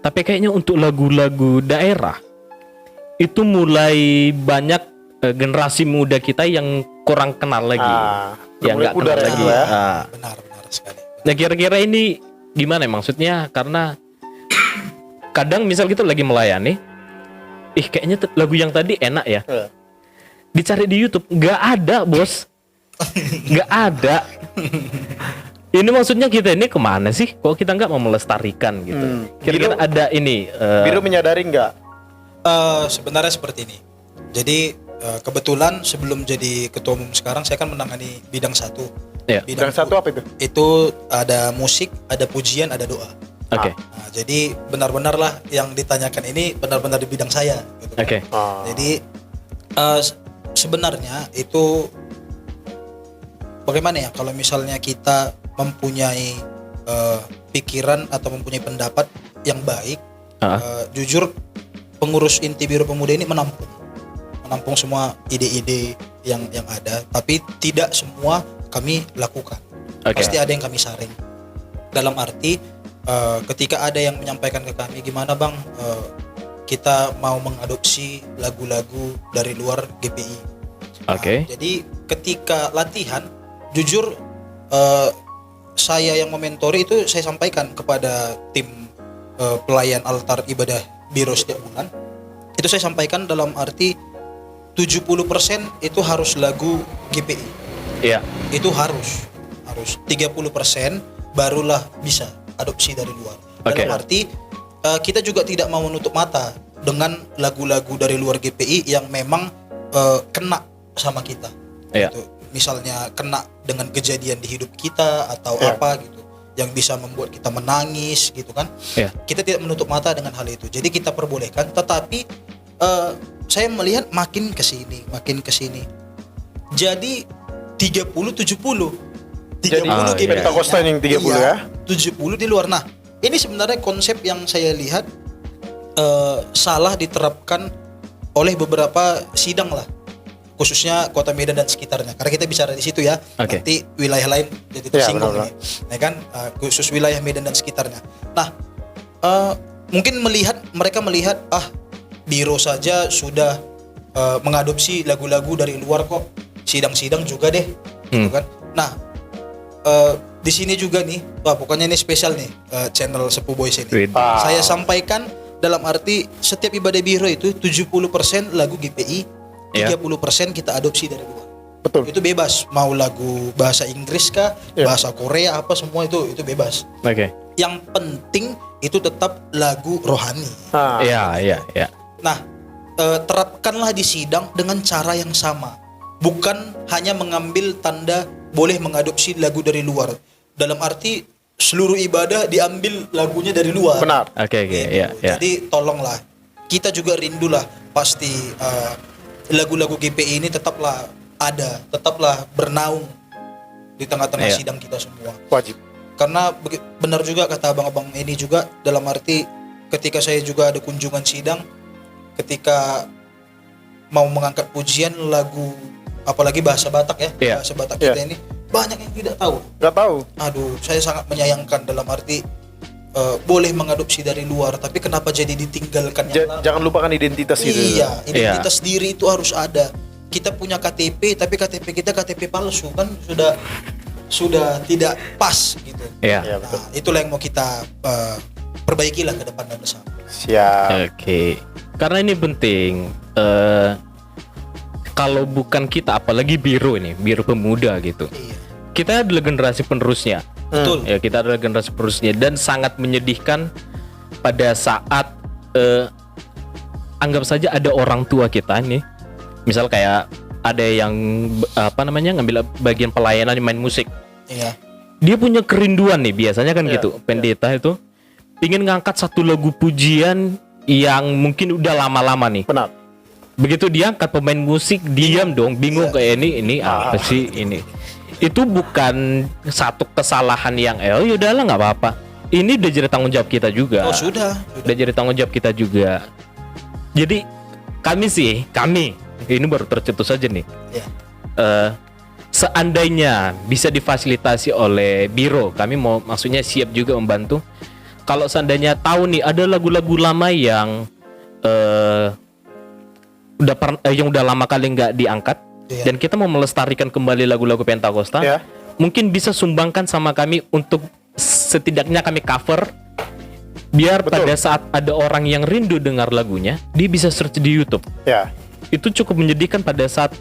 Tapi kayaknya untuk lagu-lagu daerah itu mulai banyak generasi muda kita yang kurang kenal lagi, yang mulai nggak kenal pudar ya, lagi. ya. Benar sekali. Nah, kira-kira ini gimana maksudnya? Karena kadang misal kita lagi melayani, kayaknya lagu yang tadi enak ya. Dicari di YouTube nggak ada, bos. Nggak ada. Ini maksudnya kita ini kemana sih? Kok kita nggak mau melestarikan gitu? Kira-kira ada ini. Biro menyadari nggak? Sebenarnya seperti ini. Jadi kebetulan sebelum jadi ketua umum sekarang saya kan menangani bidang satu. Ya. Bidang satu apa itu? Itu ada musik, ada pujian, ada doa. Oke. Nah, jadi benar-benar lah yang ditanyakan ini benar-benar di bidang saya. Gitu kan. Oke. Jadi sebenarnya itu bagaimana ya kalau misalnya kita mempunyai pikiran atau mempunyai pendapat yang baik, jujur pengurus inti Biro Pemuda ini menampung semua ide-ide yang ada, tapi tidak semua kami lakukan. Oke. Pasti ada yang kami saring. Dalam arti ketika ada yang menyampaikan ke kami, gimana bang, kita mau mengadopsi lagu-lagu dari luar GPI. Oke. Jadi ketika latihan, jujur saya yang mementori itu saya sampaikan kepada tim pelayan altar ibadah biro setiap bulan. Itu saya sampaikan dalam arti 70% itu harus lagu GPI. Iya. Itu harus 30% barulah bisa adopsi dari luar. Oke. Dalam arti kita juga tidak mau menutup mata dengan lagu-lagu dari luar GPI yang memang kena sama kita. Iya. Gitu. Misalnya kena dengan kejadian di hidup kita atau Iya. apa gitu, yang bisa membuat kita menangis gitu kan. Iya. Kita tidak menutup mata dengan hal itu. Jadi kita perbolehkan, tetapi saya melihat makin kesini. Jadi 30-70. 30 Jadi GPI. Pentakosta yang 30 ya. 70 di luar. Nah, ini sebenarnya konsep yang saya lihat salah diterapkan oleh beberapa sidang lah, khususnya Kota Medan dan sekitarnya. Karena kita bicara di situ ya. Oke. Nanti wilayah lain jadi Ya, tersinggung benar-benar. ini. Ya kan? Khusus wilayah Medan dan sekitarnya. Nah, mungkin mereka melihat biro saja sudah mengadopsi lagu-lagu dari luar kok. Sidang-sidang juga deh, gitu kan. Nah, di sini juga nih, pokoknya ini spesial nih channel Sepuh Boys ini. Wid. Saya sampaikan dalam arti setiap ibadah biro itu 70% lagu GPI, 30% kita adopsi dari luar. Betul. Itu bebas, mau lagu bahasa Inggris kah, Iya. bahasa Korea apa semua itu bebas. Oke. Yang penting itu tetap lagu rohani. Nah, Iya. Nah, terapkanlah di sidang dengan cara yang sama. Bukan hanya mengambil tanda boleh mengadopsi lagu dari luar. Dalam arti seluruh ibadah diambil lagunya dari luar. benar. Oke. Gitu. Iya. Jadi tolonglah, kita juga rindulah pasti lagu-lagu GPI ini tetaplah ada, tetaplah bernaung di tengah-tengah Iya. sidang kita semua. Wajib. Karena benar juga kata abang-abang ini juga, dalam arti ketika saya juga ada kunjungan sidang, ketika mau mengangkat pujian lagu apalagi bahasa Batak ya, Iya. bahasa Batak Iya. kita ini banyak yang tidak tahu. Nggak tahu. Aduh, saya sangat menyayangkan dalam arti boleh mengadopsi dari luar, tapi kenapa jadi ditinggalkan yang lama? Jangan lupakan identitas itu. Iya, identitas diri itu harus ada. Kita punya KTP, tapi KTP kita KTP palsu kan sudah tidak pas gitu. Iya. Iya, betul. Nah, itulah yang mau kita perbaikilah ke depan dan bersama. Siap. Oke. Karena ini penting. Kalau bukan kita, apalagi biro ini, biro pemuda gitu. Iya. Kita adalah generasi penerusnya. Betul. Ya, kita adalah generasi penerusnya dan sangat menyedihkan pada saat anggap saja ada orang tua kita nih. Misal kayak ada yang ngambil bagian pelayanan main musik. Iya. Dia punya kerinduan nih, biasanya kan Iya, gitu. Pendeta itu ingin ngangkat satu lagu pujian yang mungkin udah lama-lama nih. Benar. Begitu diangkat pemain musik diam dong, bingung kayak ini apa sih ini. Itu bukan satu kesalahan yang yaudahlah nggak apa-apa. Ini udah jadi tanggung jawab kita juga. Oh, sudah. Udah jadi tanggung jawab kita juga. Jadi kami ini baru tercetus saja nih. Iya. Seandainya bisa difasilitasi oleh biro, kami mau maksudnya siap juga membantu. Kalau seandainya tahu nih ada lagu-lagu lama yang yang udah lama kali nggak diangkat, Iya. dan kita mau melestarikan kembali lagu-lagu Pentakosta, Ya. mungkin bisa sumbangkan sama kami untuk setidaknya kami cover, biar Betul. pada saat ada orang yang rindu dengar lagunya, dia bisa search di YouTube. Ya. Itu cukup menyedihkan pada saat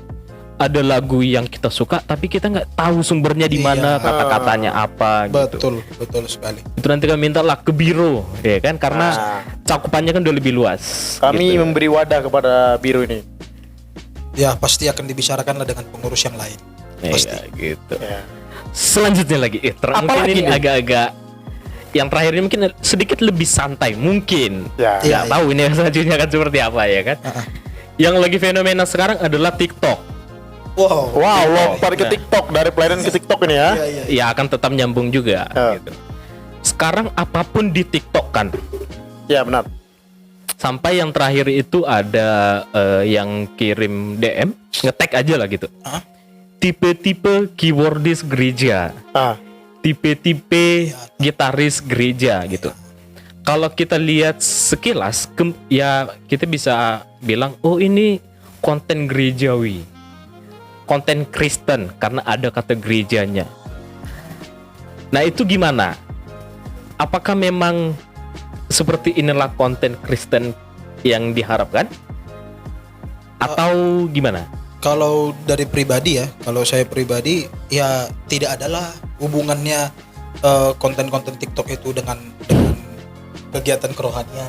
ada lagu yang kita suka tapi kita nggak tahu sumbernya di mana, Iya. kata-katanya apa gitu. Betul sekali. Itu nanti kami minta lah ke biro, ya kan, karena cakupannya kan udah lebih luas. Kami gitu. memberi wadah kepada biro ini. Ya, pasti akan dibicarakanlah dengan pengurus yang lain. Pasti. Iya, gitu. Ya. Selanjutnya lagi, mungkin lagi ini nih? agak-agak yang terakhir ini mungkin sedikit lebih santai mungkin. Ya. Iya. Nggak tahu ini selanjutnya kan seperti apa ya kan. Yang lagi fenomena sekarang adalah TikTok. Wow. Wow, lompat ke Nah. TikTok, dari pelayanan ke TikTok ini ya. Iya. Ya akan tetap nyambung juga. Ya. Gitu. Sekarang apapun di TikTok kan. Ya, benar. Sampai yang terakhir itu ada yang kirim DM, nge-tag aja lah gitu. Hah? Tipe-tipe keywordis gereja. Ah, tipe-tipe gitaris gereja gitu. Kalau kita lihat sekilas, ya kita bisa bilang, oh ini konten gerejawi, konten Kristen karena ada kata gerejanya. Nah itu gimana? Apakah memang seperti inilah konten Kristen yang diharapkan? Atau gimana? Kalau dari pribadi ya, kalau saya pribadi ya tidak adalah hubungannya konten-konten TikTok itu dengan kegiatan kerohanian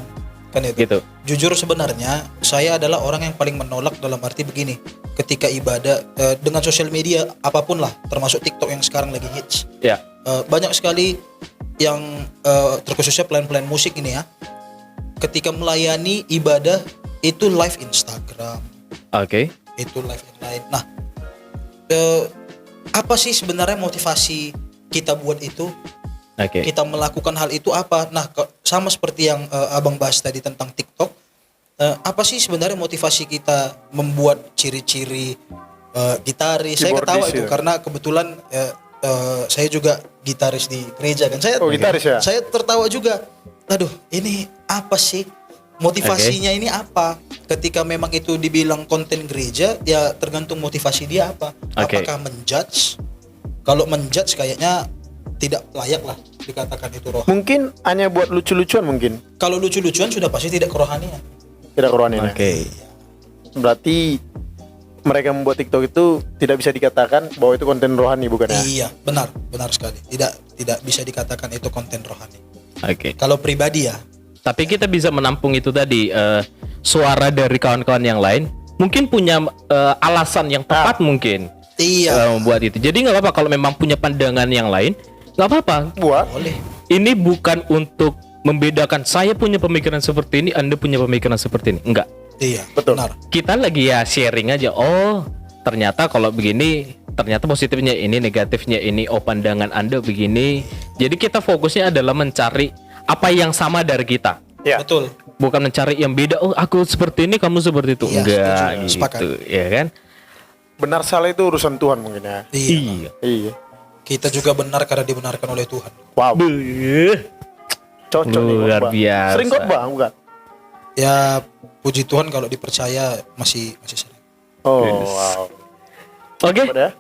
kan itu. Gitu. Jujur sebenarnya saya adalah orang yang paling menolak dalam arti begini. Ketika ibadah dengan sosial media apapun lah, termasuk TikTok yang sekarang lagi hits. Ya. Banyak sekali yang terkhususnya pelayan-pelayan musik ini ya. Ketika melayani ibadah itu live Instagram. Oke. Itu live yang lain. Nah, apa sih sebenarnya motivasi kita buat itu? Oke. Kita melakukan hal itu apa? Nah, sama seperti yang Abang bahas tadi tentang TikTok, apa sih sebenarnya motivasi kita membuat ciri-ciri gitaris? Saya ketawa itu karena kebetulan saya juga gitaris di gereja kan. Gitaris ya? Saya tertawa juga. Aduh, ini apa sih? Motivasinya ini apa? Ketika memang itu dibilang konten gereja, ya tergantung motivasi dia apa. Apakah menjudge? Kalau menjudge kayaknya tidak layak lah dikatakan itu roh. Mungkin hanya buat lucu-lucuan mungkin. Kalau lucu-lucuan sudah pasti tidak kerohanian. Tidak kerohanian. Oke. Berarti mereka membuat TikTok itu tidak bisa dikatakan bahwa itu konten rohani, bukan ya? Iya, benar sekali. Tidak bisa dikatakan itu konten rohani. Oke. Kalau pribadi ya. Tapi kita bisa menampung itu tadi, suara dari kawan-kawan yang lain mungkin punya alasan yang tepat mungkin. Iya. Membuat itu. Jadi nggak apa-apa kalau memang punya pandangan yang lain, nggak apa-apa. Buat. Boleh. Ini bukan untuk membedakan saya punya pemikiran seperti ini, Anda punya pemikiran seperti ini. Enggak. Iya, Betul. benar. Kita lagi ya sharing aja. Oh, ternyata kalau begini, ternyata positifnya ini, negatifnya ini. Oh, pandangan Anda begini. Jadi kita fokusnya adalah mencari apa yang sama dari kita. Ya. Betul. Bukan mencari yang beda. Oh, aku seperti ini, kamu seperti itu. Iya, Enggak setuju. gitu. Sepakat. Ya kan? Benar salah itu urusan Tuhan mungkin ya. Iya. Iya. Kita juga benar karena dibenarkan oleh Tuhan. Wow. Beuh. Cocok nih, Luar khotbah. biasa. Sering khotbah bukan? Ya, puji Tuhan kalau dipercaya masih sering. Oh, Yes. wow. Oke, Apa dah?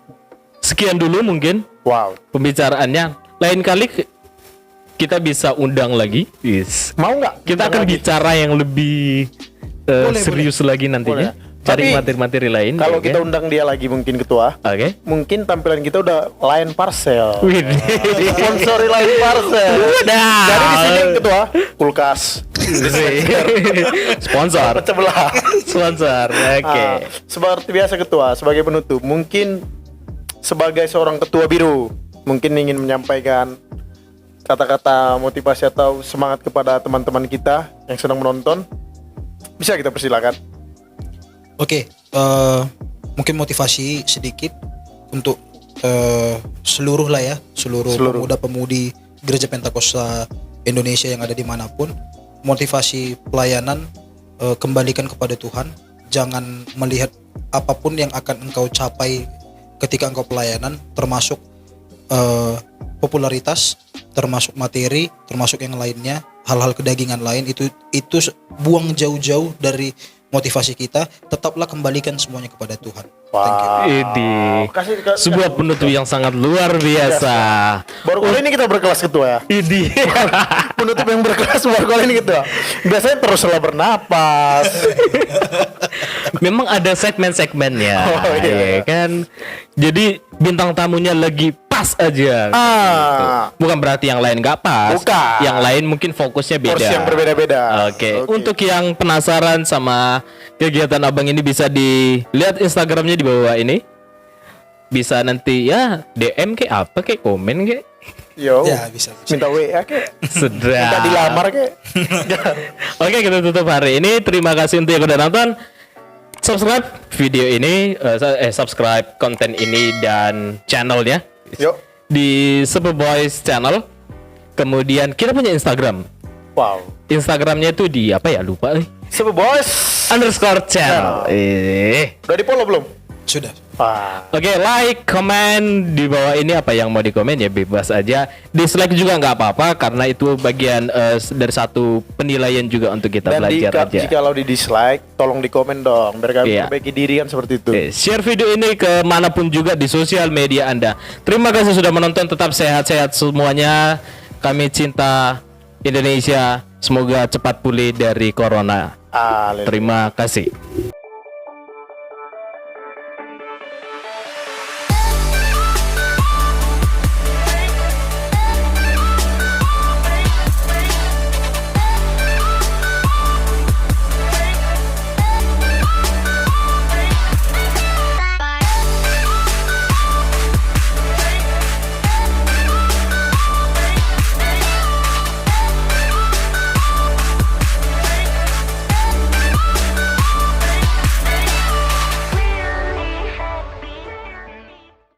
sekian dulu mungkin Wow. pembicaraannya. Lain kali kita bisa undang lagi. Yes. Mau nggak? Kita akan bicara yang lebih serius lagi nantinya. Boleh. Cari Tapi, materi-materi lain. Kalau ya kita kan? undang dia lagi mungkin ketua, Oke. mungkin tampilan kita udah Lion Parcel. Wih. Sponsori Lion Parcel. Udah. Jadi di sini ketua kulkas. Sponsor. Pecah belah. Sponsor. Oke. Seperti biasa ketua, sebagai penutup, mungkin sebagai seorang ketua biru, mungkin ingin menyampaikan kata-kata motivasi atau semangat kepada teman-teman kita yang sedang menonton. Bisa kita persilakan. Oke, mungkin motivasi sedikit untuk seluruh pemuda-pemudi Gereja Pentakosta Indonesia yang ada dimanapun. Motivasi pelayanan, kembalikan kepada Tuhan. Jangan melihat apapun yang akan engkau capai ketika engkau pelayanan, termasuk popularitas, termasuk materi, termasuk yang lainnya, hal-hal kedagingan lain, itu buang jauh-jauh dari motivasi kita. Tetaplah kembalikan semuanya kepada Tuhan. Thank you. Ini sebuah penutup yang sangat luar biasa. Baru kali ini kita berkelas ketua ya. Ini Penutup yang berkelas baru kali ini ketua. Biasanya teruslah bernapas. memang ada segmen-segmennya, Oh, iya. ya kan? Jadi bintang tamunya lagi pas aja. Gitu. Bukan berarti yang lain nggak pas. Bukan. Yang lain mungkin fokusnya beda. Porsi yang berbeda-beda. Oke. Untuk yang penasaran sama kegiatan abang ini bisa dilihat Instagramnya di bawah ini. Bisa nanti ya DM ke apa ke komen ke. Yo. Ya, bisa. Minta WA ke. Sedap. Minta dilamar ke. Oke, kita tutup hari ini. Terima kasih untuk yang udah nonton. Subscribe video ini, subscribe konten ini dan channelnya Yuk. di Superboys Channel. Kemudian kita punya Instagram. Wow. Instagramnya itu di apa ya, lupa. Super Boys _channel. Udah di follow belum? Sudah. Oke, like, komen di bawah ini apa yang mau dikomen ya bebas aja. Dislike juga nggak apa-apa karena itu bagian dari satu penilaian juga untuk kita Dan belajar aja. jika kalau di dislike, tolong di komen dong. Biar kami Iya. perbaiki diri kan seperti itu. Oke, share video ini ke manapun juga di sosial media Anda. Terima kasih sudah menonton, tetap sehat-sehat semuanya. Kami cinta Indonesia. Semoga cepat pulih dari corona. Haleluya. Terima kasih.